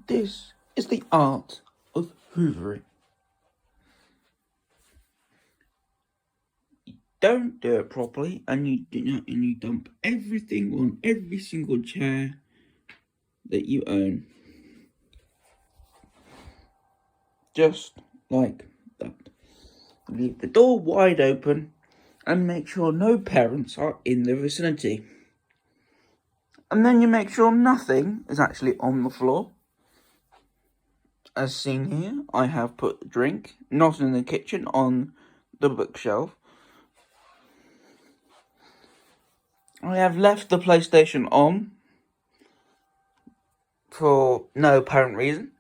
This is the art of hoovering. Don't do it properly, and you dump everything on every single chair that you own. Just like that. Leave the door wide open and make sure no parents are in the vicinity. And then you make sure nothing is actually on the floor. As seen here, I have put the drink, not in the kitchen, on the bookshelf. I have left the PlayStation on for no apparent reason.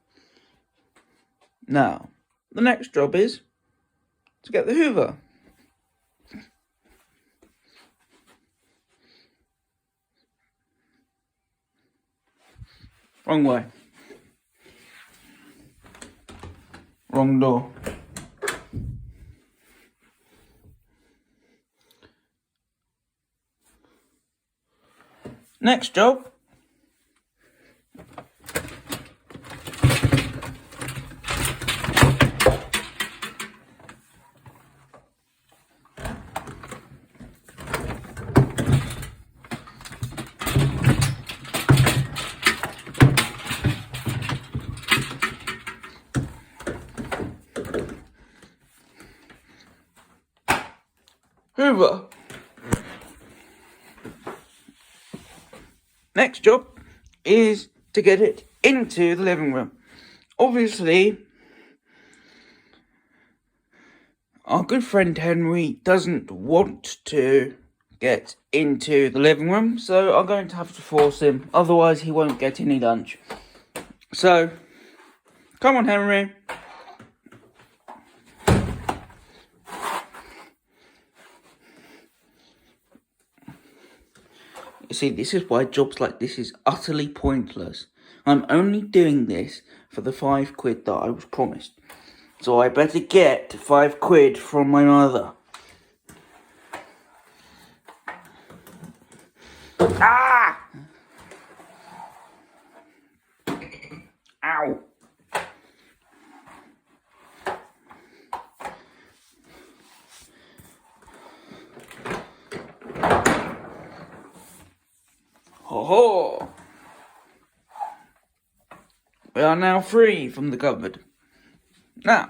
Now, the next job is to get the Hoover. Wrong way. Wrong door. Next job. Hoover. Next job is to get it into the living room. Obviously, our good friend Henry doesn't want to get into the living room, so I'm going to have to force him, otherwise he won't get any lunch. So, come on, Henry. You see, this is why jobs like this is utterly pointless. I'm only doing this for the £5 that I was promised. So I better get £5 from my mother. Ah! Ow! Ho ho! We are now free from the cupboard. Now,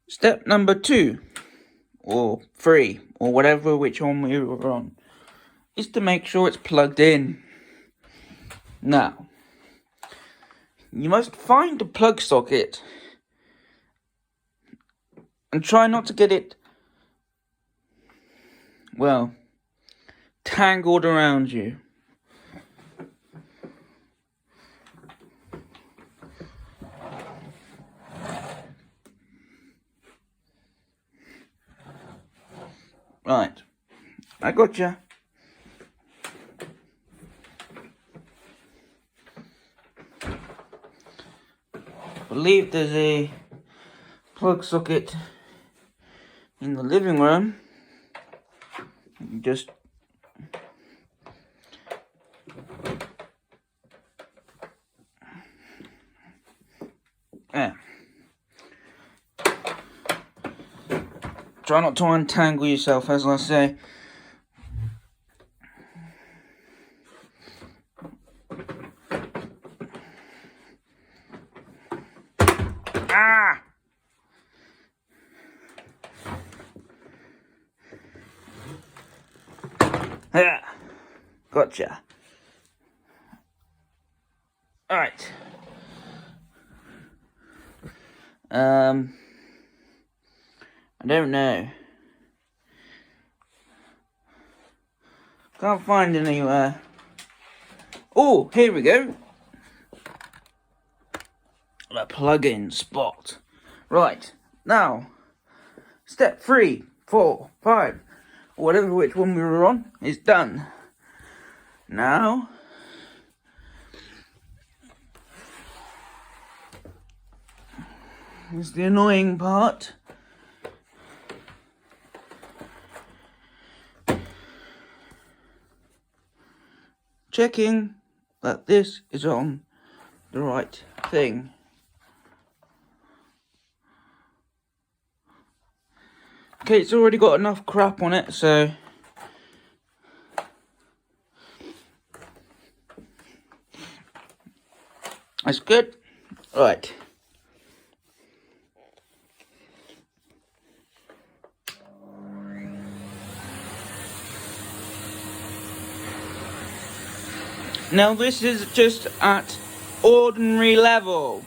step number 2, or 3, or whatever, which one we were on, is to make sure it's plugged in. Now, you must find a plug socket and try not to get it, well, tangled around you. Right, I gotcha. I believe there's a plug socket in the living room. Just try not to untangle yourself, as I say. Ah! Yeah, gotcha. Alright. I don't know. Can't find anywhere. Oh, here we go. the plug-in spot. Right, now, step 3, 4, 5, whatever which one we were on, is done. Now, here's the annoying part. Checking that this is on the right thing. Okay, it's already got enough crap on it, so that's good. Right. Now this is just at ordinary level.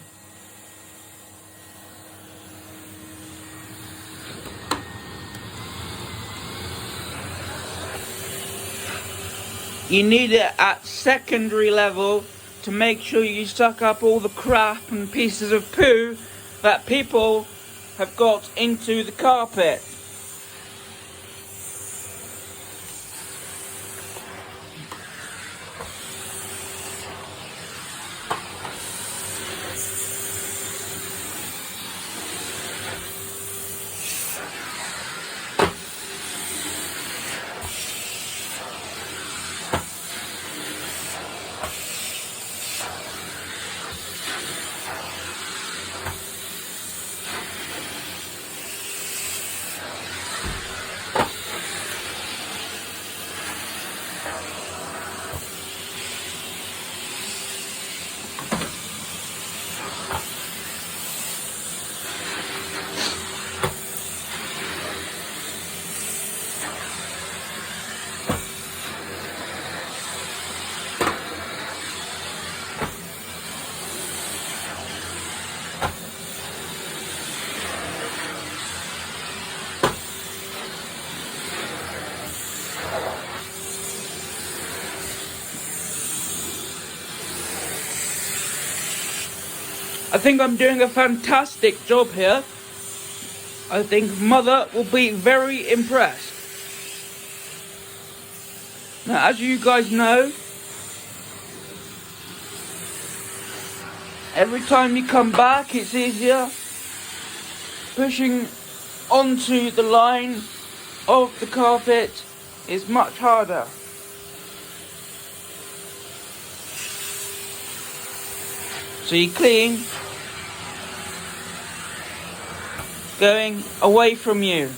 You need it at secondary level to make sure you suck up all the crap and pieces of poo that people have got into the carpet. I think I'm doing a fantastic job here. I think Mother will be very impressed. Now, as you guys know, every time you come back, it's easier. Pushing onto the line of the carpet is much harder. So you clean, going away from you.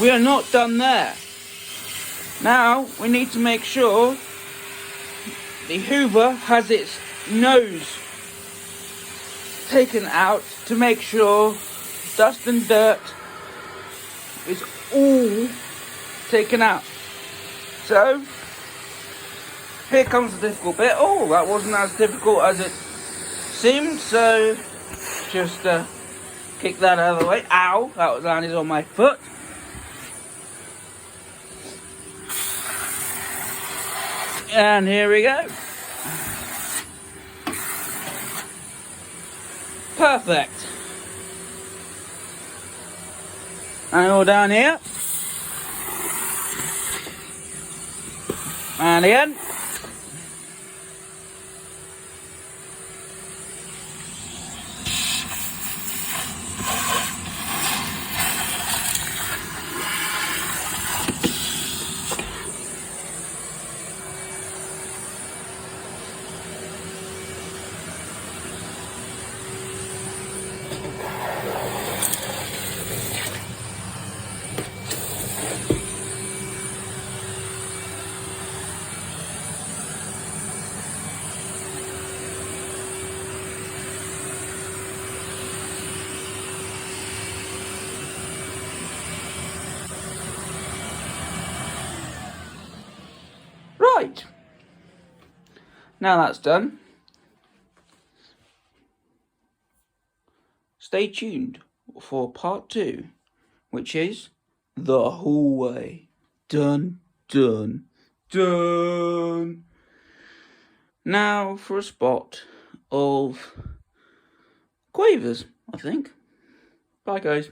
We are not done there. Now we need to make sure the Hoover has its nose taken out to make sure dust and dirt is all taken out. So here comes the difficult bit. Oh, that wasn't as difficult as it seemed, so just kick that out of the way. Ow, that landed on my foot. And here we go. Perfect. And all down here. And again. Now that's done, stay tuned for part 2, which is the hallway. Dun, dun, dun. Now for a spot of quavers, I think. Bye, guys.